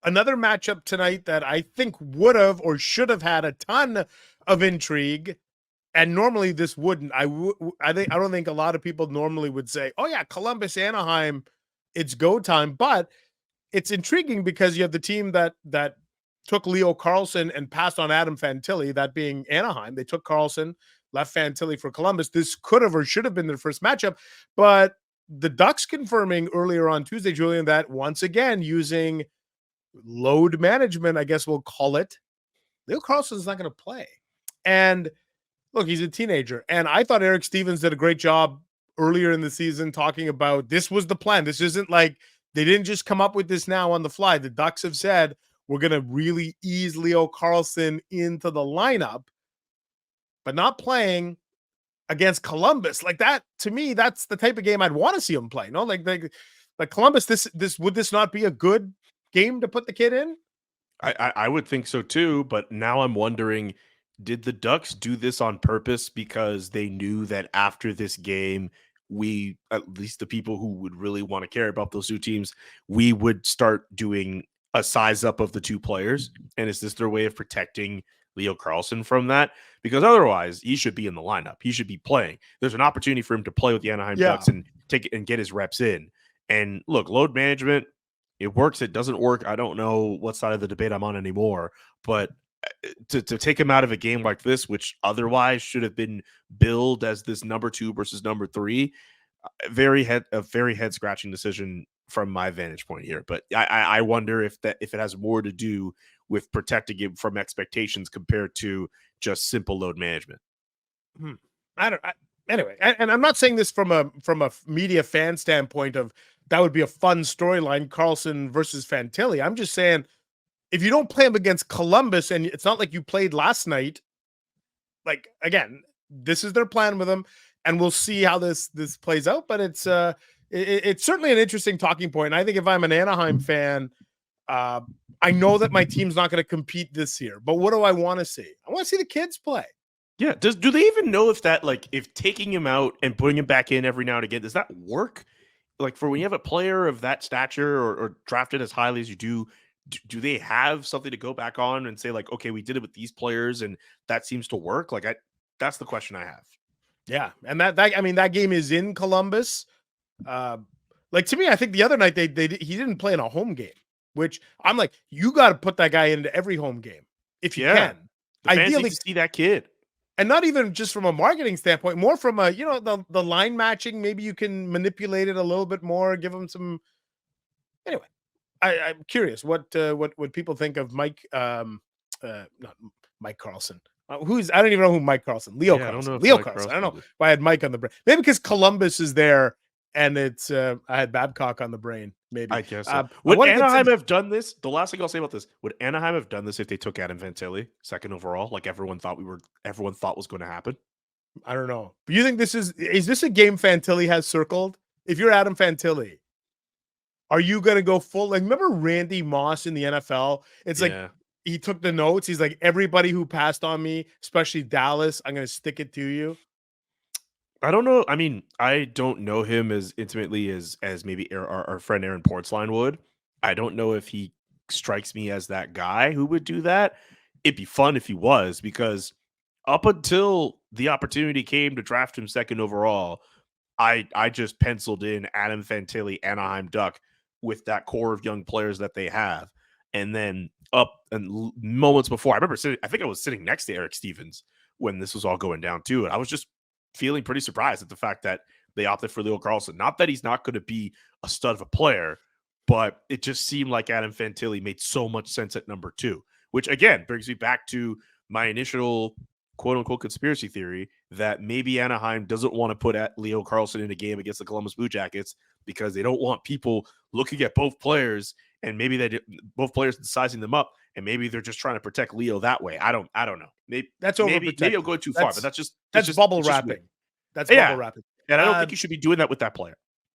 another matchup tonight that I think would have or should have had a ton of intrigue. And normally this wouldn't. I don't think a lot of people normally would say, "Oh yeah, Columbus Anaheim, it's go time." But it's intriguing because you have the team that took Leo Carlsson and passed on Adam Fantilli, that being Anaheim. They took Carlsson, left Fantilli for Columbus. This could have or should have been their first matchup, but the Ducks confirming earlier on Tuesday, Julian, that once again using load management, I guess we'll call it, Leo Carlsson's not going to play. And look, he's a teenager. And I thought Eric Stevens did a great job earlier in the season talking about this was the plan. This isn't like they didn't just come up with this now on the fly. The Ducks have said, we're going to really ease Leo Carlsson into the lineup, but not playing against Columbus. Like that, to me, that's the type of game I'd want to see him play. No, like Columbus, this would this not be a good game to put the kid in? I would think so too, but now I'm wondering, did the Ducks do this on purpose because they knew that after this game, we, at least the people who would really want to care about those two teams, we would start doing a size up of the two players? And is this their way of protecting Leo Carlsson from that? Because otherwise, he should be in the lineup. He should be playing. There's an opportunity for him to play with the Anaheim Ducks and take it and get his reps in. And look, load management, it works, it doesn't work. I don't know what side of the debate I'm on anymore, but to take him out of a game like this, which otherwise should have been billed as this number 2 versus number 3, a very head scratching decision from my vantage point here. But I wonder if it has more to do with protecting him from expectations compared to just simple load management. Anyway, and I'm not saying this from a media fan standpoint of that would be a fun storyline, Carlsson versus Fantilli. I'm just saying, if you don't play him against Columbus, and it's not like you played last night, like, again, this is their plan with him, and we'll see how this plays out. But it's certainly an interesting talking point. And I think if I'm an Anaheim fan, I know that my team's not going to compete this year, but what do I want to see? I want to see the kids play. Yeah. Do they even know if that, like, if taking him out and putting him back in every now and again, does that work? Like, for when you have a player of that stature or drafted as highly as you do they have something to go back on and say, like, okay, we did it with these players and that seems to work? Like, that's the question I have. Yeah. And I mean, that game is in Columbus. Like, to me, I think the other night he didn't play in a home game, which I'm like, you got to put that guy into every home game if you can. The fans need to see that kid. And not even just from a marketing standpoint, more from a, the line matching. Maybe you can manipulate it a little bit more, give them some. Anyway, I'm curious what people think of Mike, not Mike Carlsson. I don't even know who Mike Carlsson. Leo Carlsson. Leo Carlsson. I don't know why I had Mike on the brain. Maybe because Columbus is there and it's I had Babcock on the brain. Maybe. I guess so. Would Anaheim have done this? The last thing I'll say about this, would Anaheim have done this if they took Adam Fantilli second overall, like everyone thought was going to happen? I don't know. But you think is this a game Fantilli has circled? If you're Adam Fantilli, are you going to go full? Like, remember Randy Moss in the NFL? It's like he took the notes. He's like, everybody who passed on me, especially Dallas, I'm going to stick it to you. I don't know. I mean, I don't know him as intimately as maybe our friend Aaron Portzline would. I don't know if he strikes me as that guy who would do that. It'd be fun if he was, because up until the opportunity came to draft him second overall, I just penciled in Adam Fantilli, Anaheim Duck, with that core of young players that they have. And then moments before, I think I was sitting next to Eric Stevens when this was all going down too. And I was just feeling pretty surprised at the fact that they opted for Leo Carlsson. Not that he's not going to be a stud of a player, but it just seemed like Adam Fantilli made so much sense at number 2, which again brings me back to my initial quote unquote conspiracy theory that maybe Anaheim doesn't want to put Leo Carlsson in a game against the Columbus Blue Jackets because they don't want people looking at both players and maybe both players sizing them up, and maybe they're just trying to protect Leo that way. I don't know. Maybe I'm going too far, but that's bubble wrapping. That's bubble wrapping. And I don't think you should be doing that with that player.